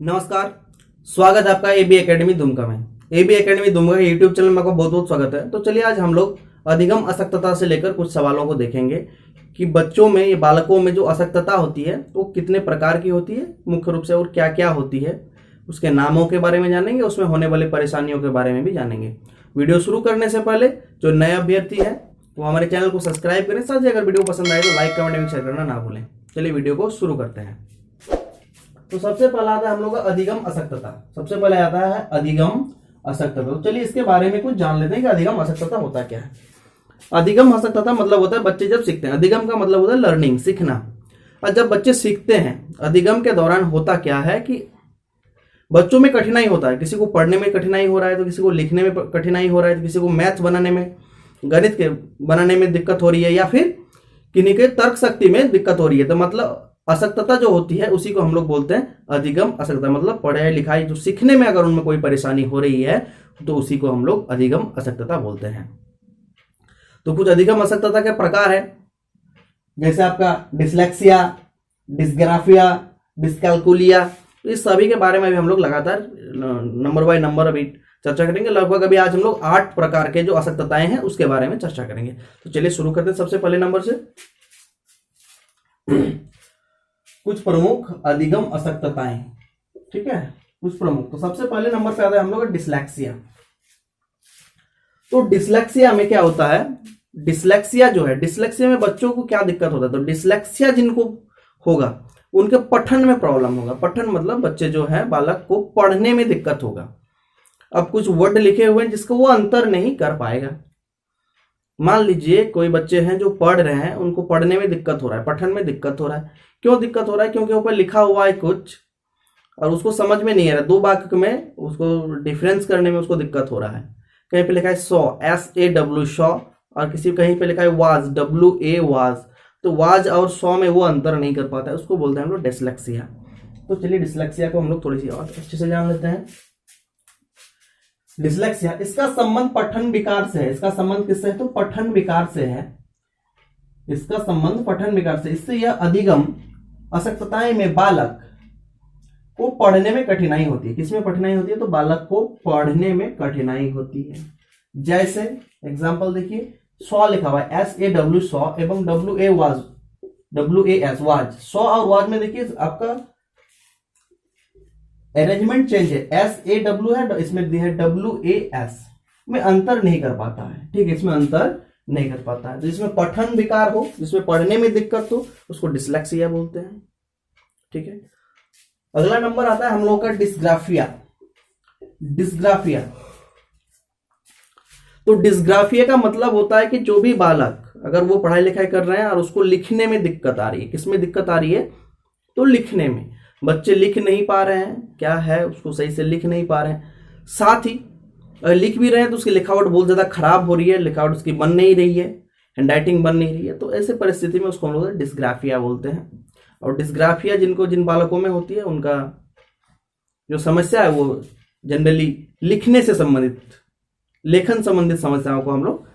नमस्कार, स्वागत है आपका एबी एकेडमी दुमका में। A B academy Dumka YouTube channel में आपका बहुत बहुत स्वागत है। तो चलिए आज हम लोग अधिगम अशक्तता से लेकर कुछ सवालों को देखेंगे कि बच्चों में या बालकों में जो अशक्तता होती है तो कितने प्रकार की होती है मुख्य रूप से और क्या क्या होती है, उसके नामों के बारे में जानेंगे, उसमें होने वाली परेशानियों के बारे में भी जानेंगे। वीडियो शुरू करने से पहले जो नए अभ्यर्थी है वो हमारे चैनल को सब्सक्राइब करें, साथ ही अगर वीडियो पसंद आए तो लाइक कमेंट एवं शेयर करना ना भूलें। चलिए वीडियो को शुरू करते हैं। तो सबसे पहला आता है हम लोग का अधिगम अशक्तता। सबसे पहले आता है अधिगम अशक्तता। तो चलिए इसके बारे में कुछ जान लेते हैं कि अधिगम अशक्तता होता क्या है। अधिगम अशक्तता मतलब होता है बच्चे जब सीखते हैं। अधिगम का मतलब होता है लर्निंग, सीखना। और जब बच्चे सीखते हैं अधिगम के दौरान होता क्या है कि बच्चों में कठिनाई होता है। किसी को पढ़ने में कठिनाई हो रहा है, तो किसी को लिखने में कठिनाई हो रहा है, तो किसी को मैथ बनाने में, गणित के बनाने में दिक्कत हो रही है, या फिर किन्हीं के तर्क शक्ति में दिक्कत हो रही है। तो मतलब अशक्तता जो होती है उसी को हम लोग बोलते हैं अधिगम अशक्तता। मतलब पढ़ाई लिखाई जो सीखने में अगर उनमें कोई परेशानी हो रही है तो उसी को हम लोग अधिगम अशक्तता बोलते हैं। तो कुछ अधिगम अशक्तता के प्रकार है, जैसे आपका डिसलेक्सिया, डिस्ग्राफिया, डिस्कैल्कुलिया। तो इस सभी के बारे में भी हम लोग लगातार नंबर बाय नंबर अभी चर्चा करेंगे। लगभग अभी आज हम लोग 8 प्रकार के जो अशक्तताएं हैं उसके बारे में चर्चा करेंगे। तो चलिए शुरू करते हैं सबसे पहले नंबर से। कुछ प्रमुख अधिगम अशक्तताएं, ठीक है, कुछ प्रमुख। तो सबसे पहले नंबर पे आता है हम लोग डिसलेक्सिया। तो डिसलेक्सिया में क्या होता है, डिसलेक्सिया जो है, डिसलेक्सिया में बच्चों को क्या दिक्कत होता है, तो डिसलेक्सिया जिनको होगा उनके पठन में प्रॉब्लम होगा। पठन मतलब बच्चे जो है बालक को पढ़ने में दिक्कत होगा। अब कुछ वर्ड लिखे हुए हैं जिसको वो अंतर नहीं कर पाएगा। मान लीजिए कोई बच्चे हैं जो पढ़ रहे हैं, उनको पढ़ने में दिक्कत हो रहा है, पठन में दिक्कत हो रहा है। क्यों दिक्कत हो रहा है? क्योंकि ऊपर लिखा हुआ है कुछ और उसको समझ में नहीं आ रहा। 2 वाक्य में उसको डिफरेंस करने में उसको दिक्कत हो रहा है। कहीं पे लिखा है सॉ, SAW शॉ, और किसी कहीं पे लिखा है वाज, WA वाज। तो वाज और सॉ में वो अंतर नहीं कर पाता है, उसको बोलते हैं हम लोग डिसलेक्सिया। तो चलिए डिसलेक्सिया को हम लोग थोड़ी सी और अच्छे से जान लेते हैं। डिसलेक्सिया, इसका संबंध पठन विकार से है। इसका संबंध किससे है? तो पठन विकार से है। इसका संबंध पठन विकार से। इससे यह अधिगम अशक्तताएं में बालक को पढ़ने में कठिनाई होती है। किसमें कठिनाई होती है? तो बालक को पढ़ने में कठिनाई होती है। जैसे एग्जांपल देखिए, सॉ लिखा हुआ है SAW सॉ एवं WA was, WAS was. Saw और वाज में देखिए आपका अरेंजमेंट चेंज है। SAW है, इसमें दिया है WAS, में अंतर नहीं कर पाता है। ठीक है, इसमें अंतर नहीं कर पाता है। तो जिसमें पठन विकार हो, जिसमें पढ़ने में दिक्कत हो, उसको डिसलेक्सिया बोलते हैं। ठीक है, अगला नंबर आता है हम लोग का डिस्ग्राफिया। डिस्ग्राफिया, तो डिस्ग्राफिया का मतलब होता है कि जो भी बालक अगर वो पढ़ाई लिखाई कर रहे हैं और उसको लिखने में दिक्कत आ रही है। किसमें दिक्कत आ रही है? तो लिखने में। बच्चे लिख नहीं पा रहे हैं, क्या है, उसको सही से लिख नहीं पा रहे हैं। साथ ही अगर लिख भी रहे हैं तो उसकी लिखावट बहुत ज्यादा खराब हो रही है, लिखावट उसकी बन नहीं रही है, हैंडराइटिंग बन नहीं रही है। तो ऐसे परिस्थिति में उसको हम लोग डिस्ग्राफिया बोलते हैं। और डिस्ग्राफिया जिन बालकों में होती है, उनका जो समस्या है वो जनरली लिखने से संबंधित, लेखन संबंधित समस्याओं को हम लोग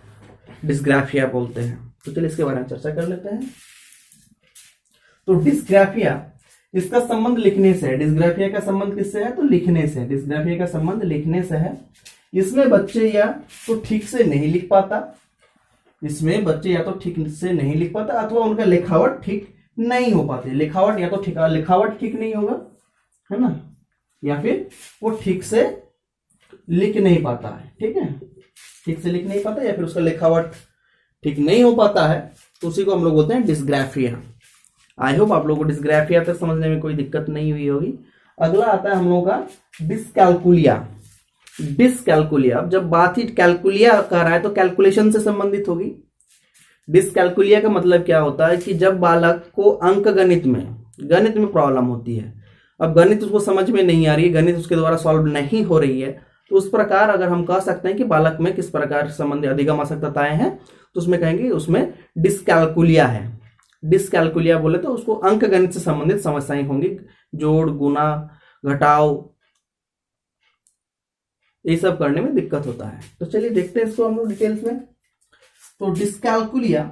डिस्ग्राफिया बोलते हैं। तो चलिए इसके बारे में चर्चा कर लेते हैं। तो डिस्ग्राफिया, इसका संबंध लिखने से है। डिस्ग्राफिया का संबंध किससे है? तो लिखने से। डिस्ग्राफिया का संबंध लिखने से है। इसमें बच्चे या तो ठीक से नहीं लिख पाता, इसमें बच्चे या तो ठीक से नहीं लिख पाता अथवा उनका लिखावट ठीक नहीं हो पाती। लिखावट या तो लिखावट ठीक नहीं होगा, है ना, या फिर वो ठीक से लिख नहीं पाता है। ठीक है, ठीक से लिख नहीं पाता या फिर उसका लिखावट ठीक नहीं हो पाता है, तो उसी को हम लोग बोलते हैं डिस्ग्राफिया। आई होप आप लोगों को डिस्ग्राफिया तक समझने में कोई दिक्कत नहीं हुई होगी। अगला आता है हम लोगों का डिस्कैल्कुलिया। डिस्कैल्कुलिया, अब जब बात ही कैलकुलिया कर रहा है तो कैलकुलेशन से संबंधित होगी। डिस्कैल्कुलिया का मतलब क्या होता है कि जब बालक को अंक गणित में प्रॉब्लम होती है, अब गणित उसको समझ में नहीं आ रही है, गणित उसके द्वारा सॉल्व नहीं हो रही है, तो उस प्रकार अगर हम कह सकते हैं कि बालक में किस प्रकार संबंधित अधिगम अशक्तताएं हैं, तो उसमें कहेंगे उसमें डिस्कैल्कुलिया है। डिस्कैल्कुलिया बोले तो उसको अंक गणित से संबंधित समस्याएं होंगी, जोड़, गुना, घटाव, ये सब करने में दिक्कत होता है। तो चलिए देखते हैं इसको हम लोग डिटेल्स में। तो डिस्कैल्कुलिया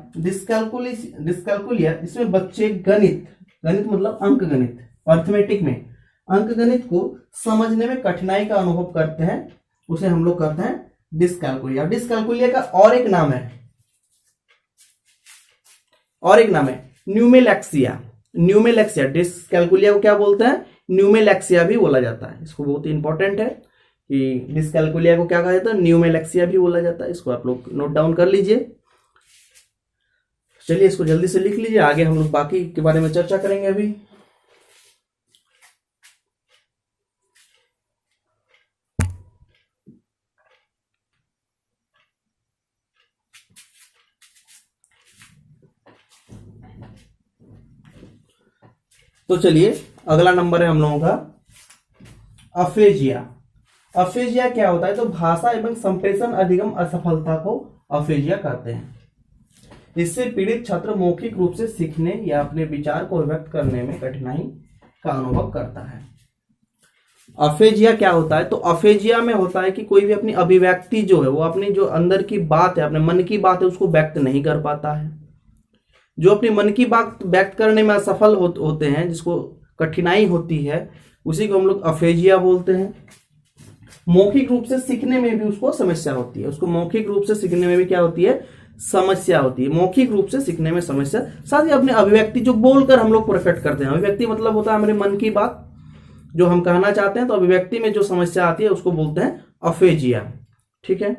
इसमें बच्चे गणित मतलब अंक गणित, अर्थमेटिक में अंकगणित को समझने में कठिनाई का अनुभव करते हैं उसे हम लोग कहते हैं डिस्कैलकुलिया। डिस्कैलकुलिया का और एक नाम है न्यूमेलैक्सिया। न्यूमेलैक्सिया, डिस्कैलकुलिया को क्या बोलते हैं? न्यूमेलैक्सिया भी बोला जाता है। इसको बहुत ही इंपॉर्टेंट है कि डिस्कैलकुलिया को क्या कहा जाता है? न्यूमेलैक्सिया भी बोला जाता है। इसको आप लोग नोट डाउन कर लीजिए। चलिए इसको जल्दी से लिख लीजिए, आगे हम लोग बाकी के बारे में चर्चा करेंगे अभी। तो चलिए अगला नंबर है हम लोगों का अफेजिया। अफेजिया क्या होता है? तो भाषा एवं संप्रेषण अधिगम असफलता को अफेजिया कहते हैं। इससे पीड़ित छात्र मौखिक रूप से सीखने या अपने विचार को व्यक्त करने में कठिनाई का अनुभव करता है। अफेजिया क्या होता है? तो अफेजिया में होता है कि कोई भी अपनी अभिव्यक्ति जो है वो अपनी जो अंदर की बात है, अपने मन की बात है, उसको व्यक्त नहीं कर पाता है। जो अपनी मन की बात व्यक्त करने में असफल होते हैं, जिसको कठिनाई होती है, उसी को हम लोग अफेजिया बोलते हैं। मौखिक रूप से सीखने में भी उसको समस्या होती है। उसको मौखिक रूप से सीखने में भी क्या होती है? समस्या होती है। मौखिक रूप से सीखने में समस्या, साथ ही अपने अभिव्यक्ति जो बोलकर हम लोग प्रकट करते हैं, अभिव्यक्ति मतलब होता है हमारे मन की बात जो हम कहना चाहते हैं, तो अभिव्यक्ति में जो समस्या आती है उसको बोलते हैं अफेजिया। ठीक है,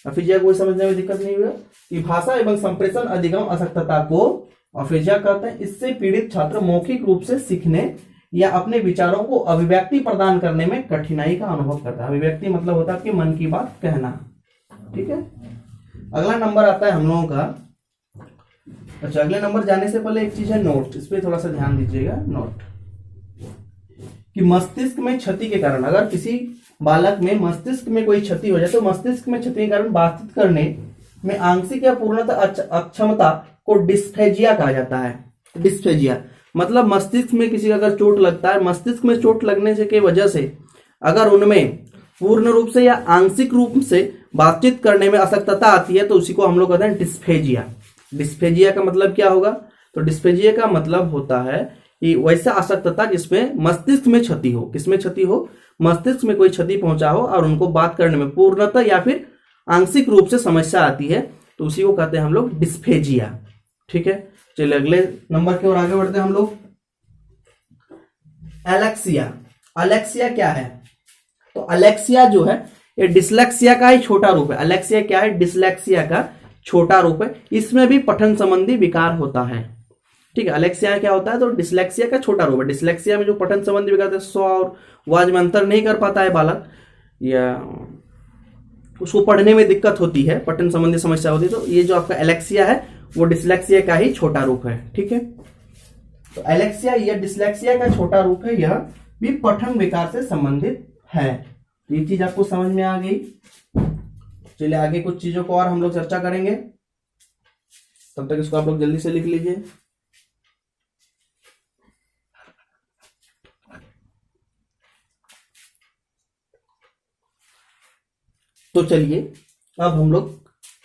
अफेजिया को समझने में दिक्कत नहीं हुआ कि भाषा एवं संप्रेषण अधिगम अशक्तता को अफेजिया कहते हैं। इससे पीड़ित छात्र मौखिक रूप से सीखने या अपने विचारों को अभिव्यक्ति प्रदान करने में कठिनाई का अनुभव करता है। अभिव्यक्ति मतलब होता है आपके मन की बात कहना। ठीक है, अगला नंबर आता है हम लोगों का। अच्छा, अगले नंबर जाने से पहले एक चीज है नोट, इस पे थोड़ा सा ध्यान दीजिएगा। नोट कि मस्तिष्क में क्षति के कारण, अगर किसी बालक में मस्तिष्क में कोई क्षति हो जाए तो मस्तिष्क में क्षति के कारण बातचीत करने में आंशिक या पूर्णतः अक्षमता को डिस्फेजिया कहा जाता है। डिस्फेजिया मतलब मस्तिष्क में किसी का अगर चोट लगता है, मस्तिष्क में चोट लगने से की वजह से अगर उनमें पूर्ण रूप से या आंशिक रूप से बातचीत करने में असक्तता आती है तो उसी को हम लोग कहते हैं डिस्फेजिया। डिस्फेजिया का मतलब क्या होगा? तो डिस्फेजिया का मतलब होता है कि वैसा असक्तता जिसमें मस्तिष्क में क्षति हो। किसमें क्षति हो? मस्तिष्क में कोई क्षति पहुंचा हो और उनको बात करने में पूर्णतः या फिर आंशिक रूप से समस्या आती है, तो उसी को कहते हैं हम लोग डिस्फेजिया। ठीक है, चलिए अगले नंबर की ओर आगे बढ़ते हैं हम लोग। एलेक्सिया। अलेक्सिया क्या है? तो अलेक्सिया जो है ये डिसलेक्सिया का ही छोटा रूप है। अलेक्सिया क्या है? डिसलेक्सिया का छोटा रूप है। इसमें भी पठन संबंधी विकार होता है। ठीक है, अलेक्सिया क्या होता है? तो डिसलेक्सिया का छोटा रूप है। डिसलेक्सिया में जो पठन संबंधी विकार है, स्व और वाज में अंतर नहीं कर पाता है बालक, या उसको पढ़ने में दिक्कत होती है, पठन संबंधी समस्या होती है, तो ये जो आपका एलेक्सिया है वो डिसलेक्सिया का ही छोटा रूप है। ठीक है, तो एलेक्सिया या डिसलेक्सिया का छोटा रूप है, यह भी पठन विकार से संबंधित है। ये चीज आपको समझ में आ गई। चलिए आगे कुछ चीजों को और हम लोग चर्चा करेंगे, तब तक इसको आप लोग जल्दी से लिख लीजिए। तो चलिए अब हम लोग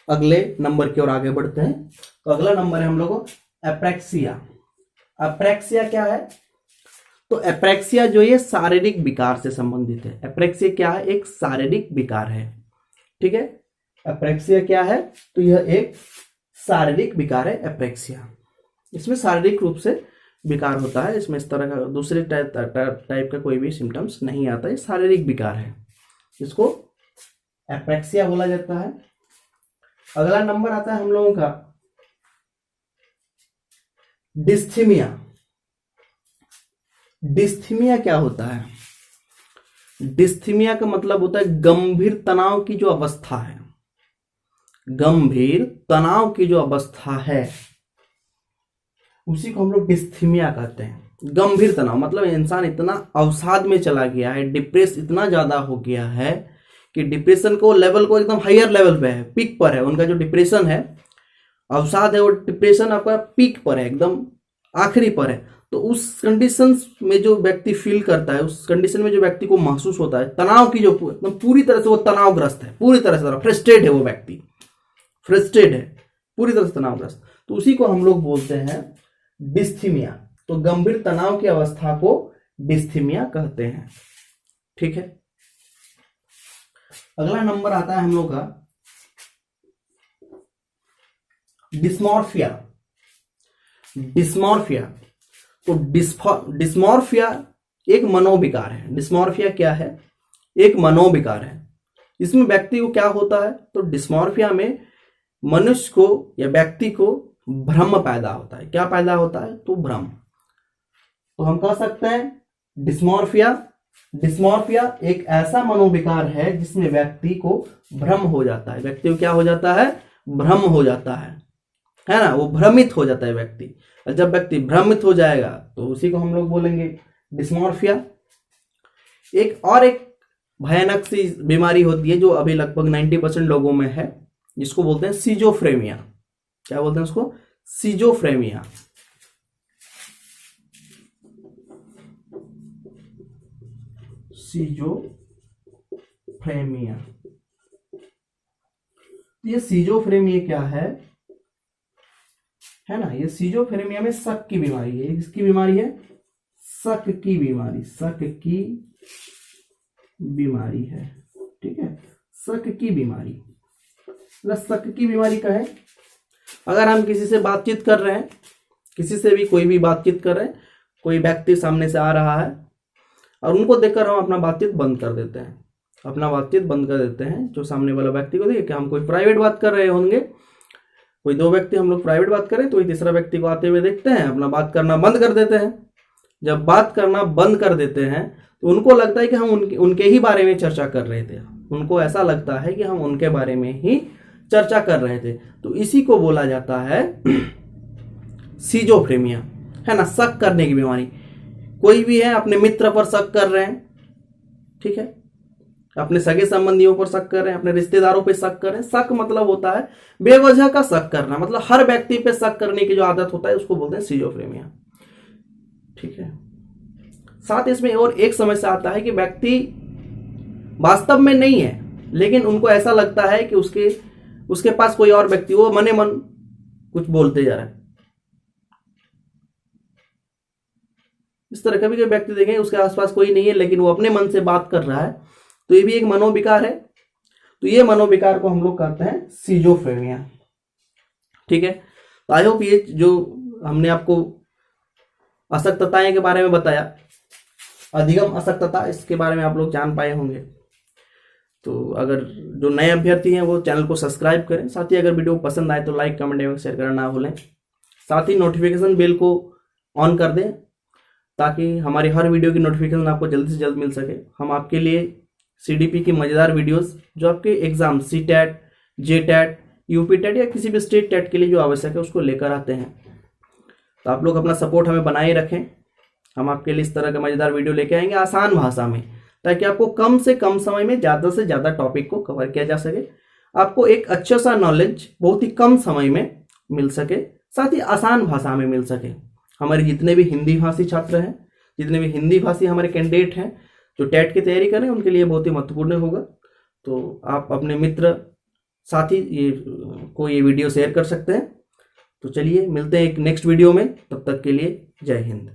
अगले नंबर की ओर आगे बढ़ते हैं। तो अगला नंबर है हम लोग एप्रेक्सिया। एप्रेक्सिया क्या है? तो एप्रेक्सिया जो ये शारीरिक विकार से संबंधित है। एप्रेक्सिया क्या है? एक शारीरिक विकार है। ठीक है, एप्रेक्सिया क्या है? तो यह एक शारीरिक विकार है एप्रेक्सिया। इसमें शारीरिक रूप से विकार होता है, इसमें इस तरह का दूसरे टाइप का कोई भी सिम्टम्स नहीं आता है, शारीरिक विकार है, इसको एप्रेक्सिया बोला जाता है। अगला नंबर आता है हम लोगों का डिस्थीमिया। डिस्थीमिया क्या होता है? डिस्थीमिया का मतलब होता है गंभीर तनाव की जो अवस्था है। गंभीर तनाव की जो अवस्था है उसी को हम लोग डिस्थीमिया कहते हैं। गंभीर तनाव मतलब इंसान इतना अवसाद में चला गया है, डिप्रेस इतना ज्यादा हो गया है कि डिप्रेशन को लेवल को एकदम हायर लेवल पे है, पीक पर है। उनका जो डिप्रेशन है, अवसाद है, वो डिप्रेशन आपका पीक पर है, एकदम आखिरी पर है। तो उस कंडीशन में जो व्यक्ति फील करता है, उस कंडीशन में जो व्यक्ति को महसूस होता है तनाव की, जो एकदम पूरी तरह से वो तनावग्रस्त है, पूरी तरह से फ्रस्ट्रेट है, वो व्यक्ति फ्रस्ट्रेट है, पूरी तरह से तनावग्रस्त, तो उसी को हम लोग बोलते हैं डिस्थीमिया। तो गंभीर तनाव की अवस्था को डिस्थीमिया कहते हैं। ठीक है, अगला नंबर आता है हम लोग का डिस्मॉर्फिया। डिस्मॉर्फिया, तो डिस्मॉर्फिया एक मनोविकार है। डिस्मॉर्फिया क्या है? एक मनोविकार है। इसमें व्यक्ति को क्या होता है? तो डिस्मॉर्फिया में मनुष्य को या व्यक्ति को भ्रम पैदा होता है। क्या पैदा होता है? तो भ्रम। तो हम कह सकते हैं डिस्मॉर्फिया एक ऐसा मनोविकार है जिसमें व्यक्ति को भ्रम हो जाता है। व्यक्ति को क्या हो जाता है? भ्रम हो जाता है ना, वो भ्रमित हो जाता है व्यक्ति। और जब व्यक्ति भ्रमित हो जाएगा तो उसी को हम लोग बोलेंगे डिस्मॉर्फिया। एक भयानक सी बीमारी होती है जो अभी लगभग 90% लोगों में है, जिसको बोलते हैं सिजोफ्रेनिया। क्या बोलते हैं उसको? सिजोफ्रेनिया। सिजोफ्रेनिया, ये सिजोफ्रेनिया क्या है ना, ये सिजोफ्रेनिया में शक की बीमारी है। किसकी बीमारी है? शक की बीमारी। शक की बीमारी है। ठीक है, शक की बीमारी। शक की बीमारी का है, अगर हम किसी से बातचीत कर रहे हैं, किसी से भी कोई भी बातचीत कर रहे हैं, कोई व्यक्ति सामने से आ रहा है और उनको देखकर हम अपना बातचीत बंद कर देते हैं। जो सामने वाला व्यक्ति को देख के हम कोई प्राइवेट बात कर रहे होंगे, कोई दो व्यक्ति हम लोग प्राइवेट बात करें तो तीसरा व्यक्ति को आते हुए देखते हैं, अपना बात करना बंद कर देते हैं। जब बात करना बंद कर देते हैं तो उनको लगता है कि हम उनके ही बारे में चर्चा कर रहे थे। उनको ऐसा लगता है कि हम उनके बारे में ही चर्चा कर रहे थे। तो इसी को बोला जाता है सिजोफ्रेनिया, है ना, शक करने की बीमारी। कोई भी है, अपने मित्र पर शक कर रहे हैं, ठीक है, अपने सगे संबंधियों पर शक कर रहे हैं, अपने रिश्तेदारों पर शक कर रहे हैं। शक मतलब होता है बेवजह का शक करना, मतलब हर व्यक्ति पे शक करने की जो आदत होता है उसको बोलते हैं सिजोफ्रेनिया। ठीक है, साथ इसमें और एक समस्या आता है कि व्यक्ति वास्तव में नहीं है, लेकिन उनको ऐसा लगता है कि उसके पास कोई और व्यक्ति, वो मने मन कुछ बोलते जा रहा है। इस तरह कभी कभी व्यक्ति देखें उसके आसपास कोई नहीं है लेकिन वो अपने मन से बात कर रहा है, तो ये भी एक मनोविकार है। तो ये मनोविकार को हम लोग कहते हैं सिजोफ्रेनिया। ठीक है, तो आई होप ये जो हमने आपको अशक्तताएं के बारे में बताया, अधिगम अशक्तता, इसके बारे में आप लोग जान पाए होंगे। तो अगर जो नए अभ्यर्थी हैं वो चैनल को सब्सक्राइब करें। साथ ही अगर वीडियो पसंद आए तो लाइक, कमेंट एवं शेयर करना ना भूलें। साथ ही नोटिफिकेशन बेल को ऑन कर दें ताकि हमारी हर वीडियो की नोटिफिकेशन आपको जल्द से जल्द मिल सके। हम आपके लिए सीडीपी की मज़ेदार वीडियोस जो आपके एग्जाम सीटेट, जेटेट, यूपीटेट या किसी भी स्टेट टेट के लिए जो आवश्यक है उसको लेकर आते हैं। तो आप लोग अपना सपोर्ट हमें बनाए रखें। हम आपके लिए इस तरह का मज़ेदार वीडियो लेके आएंगे आसान भाषा में, ताकि आपको कम से कम समय में ज़्यादा से ज़्यादा टॉपिक को कवर किया जा सके, आपको एक अच्छा सा नॉलेज बहुत ही कम समय में मिल सके, साथ ही आसान भाषा में मिल सके। हमारे जितने भी हिंदी भाषी छात्र हैं, जितने भी हिंदी भाषी हमारे कैंडिडेट हैं जो टेट की तैयारी करें, उनके लिए बहुत ही महत्वपूर्ण होगा। तो आप अपने मित्र साथी को ये वीडियो शेयर कर सकते हैं। तो चलिए मिलते हैं एक नेक्स्ट वीडियो में, तब तक के लिए जय हिंद।